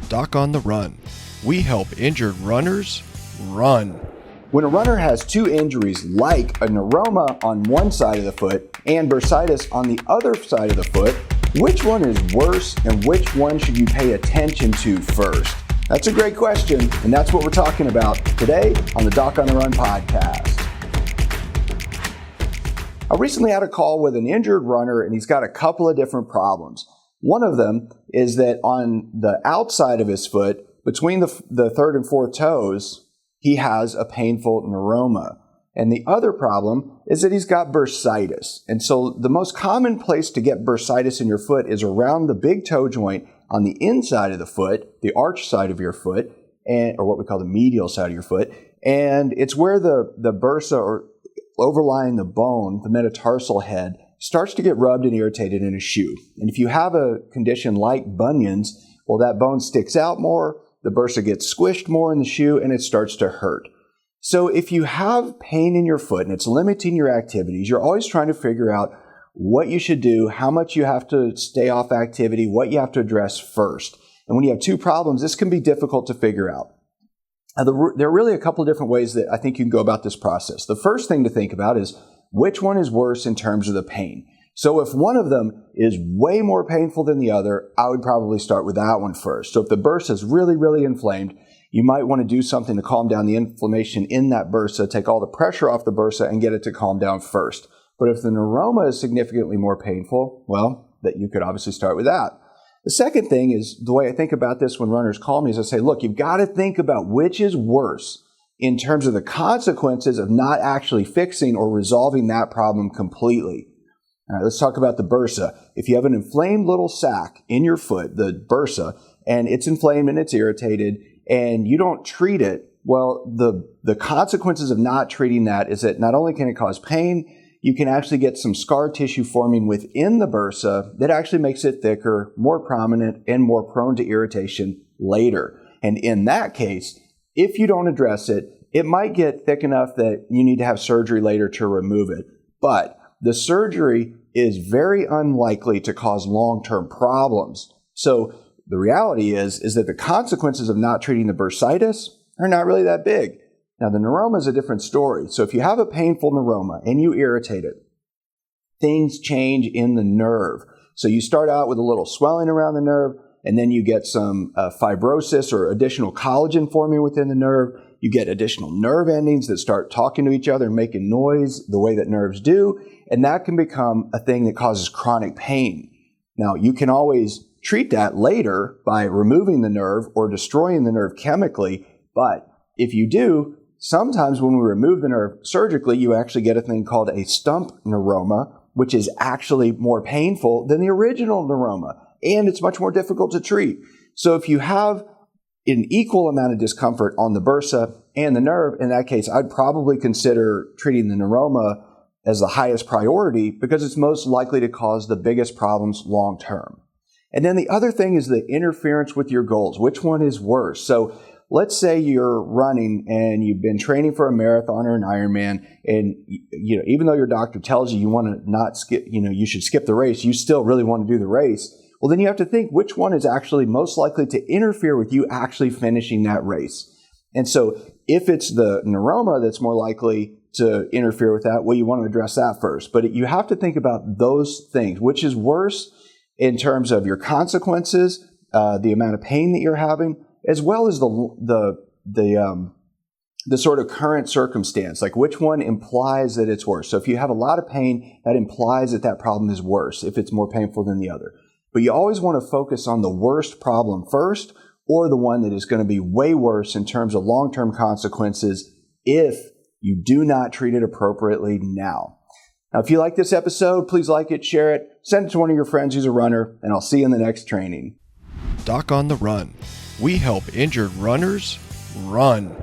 Doc on the Run. We help injured runners run. When a runner has two injuries like a neuroma on one side of the foot and bursitis on the other side of the foot, which one is worse and which one should you pay attention to first? That's a great question, and that's what we're talking about today on the Doc on the Run podcast. I recently had a call with an injured runner, and he's got a couple of different problems. One of them is that on the outside of his foot, between the third and fourth toes, he has a painful neuroma. And the other problem is that he's got bursitis. And so the most common place to get bursitis in your foot is around the big toe joint on the inside of the foot, the arch side of your foot, or what we call the medial side of your foot. And it's where the bursa, or overlying the bone, the metatarsal head, starts to get rubbed and irritated in a shoe. And if you have a condition like bunions, well, that bone sticks out more, the bursa gets squished more in the shoe, and it starts to hurt. So if you have pain in your foot and it's limiting your activities, you're always trying to figure out what you should do, how much you have to stay off activity, what you have to address first. And when you have two problems, this can be difficult to figure out. There are really a couple of different ways that I think you can go about this process. The first thing to think about is which one is worse in terms of the pain. So if one of them is way more painful than the other, I would probably start with that one first. So if the bursa is really, really inflamed, you might want to do something to calm down the inflammation in that bursa, take all the pressure off the bursa and get it to calm down first. But if the neuroma is significantly more painful, well, that you could obviously start with that. The second thing is, the way I think about this when runners call me is I say, look, you've got to think about which is worse in terms of the consequences of not actually fixing or resolving that problem completely. All right, let's talk about the bursa. If you have an inflamed little sac in your foot, the bursa, and it's inflamed and it's irritated, and you don't treat it, well, the consequences of not treating that is that not only can it cause pain, you can actually get some scar tissue forming within the bursa that actually makes it thicker, more prominent, and more prone to irritation later. And in that case, if you don't address it, it might get thick enough that you need to have surgery later to remove it. But the surgery is very unlikely to cause long-term problems. So the reality is that the consequences of not treating the bursitis are not really that big. Now, the neuroma is a different story. So if you have a painful neuroma and you irritate it, things change in the nerve. So you start out with a little swelling around the nerve, and then you get some fibrosis or additional collagen forming within the nerve. You get additional nerve endings that start talking to each other and making noise the way that nerves do, and that can become a thing that causes chronic pain. Now, you can always treat that later by removing the nerve or destroying the nerve chemically, but if you do, sometimes when we remove the nerve surgically, you actually get a thing called a stump neuroma, which is actually more painful than the original neuroma, and it's much more difficult to treat. So if you have an equal amount of discomfort on the bursa and the nerve, in that case, I'd probably consider treating the neuroma as the highest priority because it's most likely to cause the biggest problems long term. And then the other thing is the interference with your goals. Which one is worse? So let's say you're running and you've been training for a marathon or an Ironman, and even though your doctor tells you want to not skip, you should skip the race, you still really want to do the race. Well, then you have to think which one is actually most likely to interfere with you actually finishing that race. And so if it's the neuroma that's more likely to interfere with that, well, you want to address that first. But you have to think about those things, which is worse in terms of your consequences, the amount of pain that you're having, as well as the sort of current circumstance, like which one implies that it's worse. So if you have a lot of pain, that implies that that problem is worse if it's more painful than the other. But you always want to focus on the worst problem first, or the one that is going to be way worse in terms of long-term consequences if you do not treat it appropriately now. Now, if you like this episode, please like it, share it, send it to one of your friends who's a runner, and I'll see you in the next training. Doc on the Run. We help injured runners run.